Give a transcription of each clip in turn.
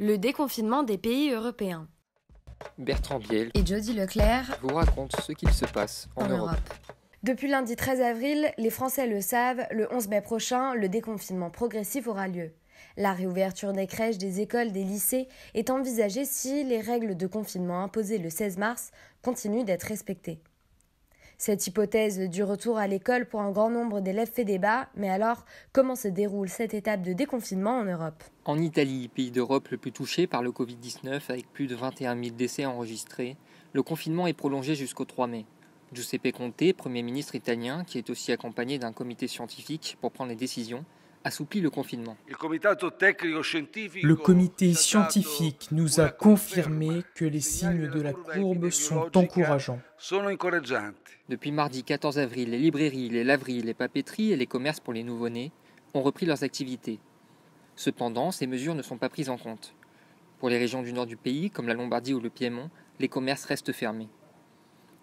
Le déconfinement des pays européens. Bertrand Biel Et Jody Leclerc vous raconte ce qu'il se passe en Europe. Depuis lundi 13 avril, les Français le savent, le 11 mai prochain, le déconfinement progressif aura lieu. La réouverture des crèches, des écoles, des lycées est envisagée si les règles de confinement imposées le 16 mars continuent d'être respectées. Cette hypothèse du retour à l'école pour un grand nombre d'élèves fait débat, mais alors, comment se déroule cette étape de déconfinement en Europe ? En Italie, pays d'Europe le plus touché par le Covid-19 avec plus de 21 000 décès enregistrés, le confinement est prolongé jusqu'au 3 mai. Giuseppe Conte, Premier ministre italien, qui est aussi accompagné d'un comité scientifique pour prendre les décisions, assouplit le confinement. Le comité scientifique nous a confirmé que les signes de la courbe sont encourageants. Depuis mardi 14 avril, les librairies, les laveries, les papeteries et les commerces pour les nouveau-nés ont repris leurs activités. Cependant, ces mesures ne sont pas prises en compte. Pour les régions du nord du pays, comme la Lombardie ou le Piémont, les commerces restent fermés.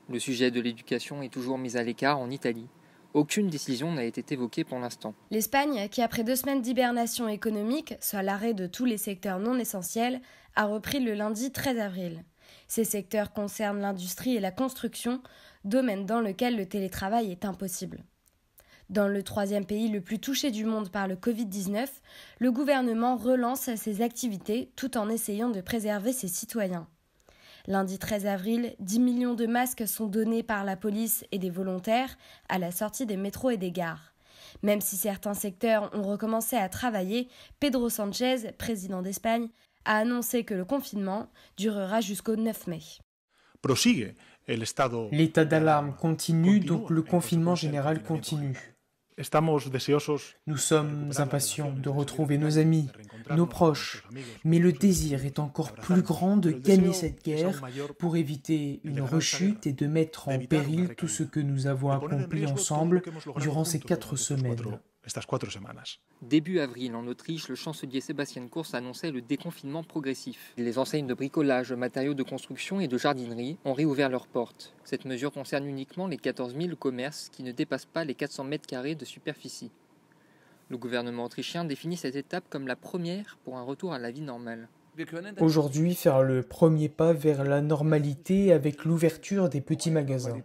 Le sujet de l'éducation est toujours mis à l'écart en Italie. Aucune décision n'a été évoquée pour l'instant. L'Espagne, qui après 2 semaines d'hibernation économique, soit l'arrêt de tous les secteurs non essentiels, a repris le lundi 13 avril. Ces secteurs concernent l'industrie et la construction, domaine dans lequel le télétravail est impossible. Dans le 3e pays le plus touché du monde par le Covid-19, le gouvernement relance ses activités tout en essayant de préserver ses citoyens. Lundi 13 avril, 10 millions de masques sont donnés par la police et des volontaires à la sortie des métros et des gares. Même si certains secteurs ont recommencé à travailler, Pedro Sánchez, président d'Espagne, a annoncé que le confinement durera jusqu'au 9 mai. L'état d'alarme continue, donc le confinement général continue. Nous sommes impatients de retrouver nos amis, nos proches, mais le désir est encore plus grand de gagner cette guerre pour éviter une rechute et de mettre en péril tout ce que nous avons accompli ensemble durant ces 4 semaines. Début avril, en Autriche, le chancelier Sebastian Kurz annonçait le déconfinement progressif. Les enseignes de bricolage, matériaux de construction et de jardinerie ont réouvert leurs portes. Cette mesure concerne uniquement les 14 000 commerces qui ne dépassent pas les 400 mètres carrés de superficie. Le gouvernement autrichien définit cette étape comme la première pour un retour à la vie normale. Aujourd'hui, faire le premier pas vers la normalité avec l'ouverture des petits magasins.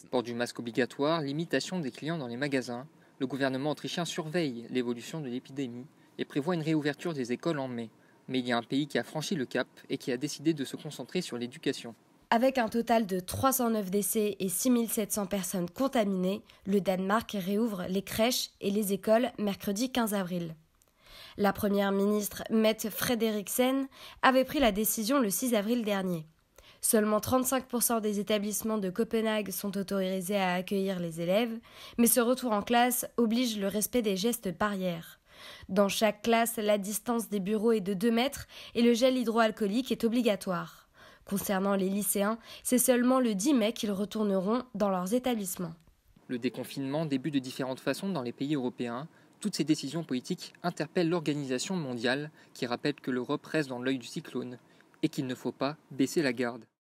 Port du masque obligatoire, limitation des clients dans les magasins. Le gouvernement autrichien surveille l'évolution de l'épidémie et prévoit une réouverture des écoles en mai. Mais il y a un pays qui a franchi le cap et qui a décidé de se concentrer sur l'éducation. Avec un total de 309 décès et 6 700 personnes contaminées, le Danemark réouvre les crèches et les écoles mercredi 15 avril. La première ministre Mette Frederiksen avait pris la décision le 6 avril dernier. Seulement 35% des établissements de Copenhague sont autorisés à accueillir les élèves, mais ce retour en classe oblige le respect des gestes barrières. Dans chaque classe, la distance des bureaux est de 2 mètres et le gel hydroalcoolique est obligatoire. Concernant les lycéens, c'est seulement le 10 mai qu'ils retourneront dans leurs établissements. Le déconfinement débute de différentes façons dans les pays européens. Toutes ces décisions politiques interpellent l'Organisation mondiale qui rappelle que l'Europe reste dans l'œil du cyclone et qu'il ne faut pas baisser la garde.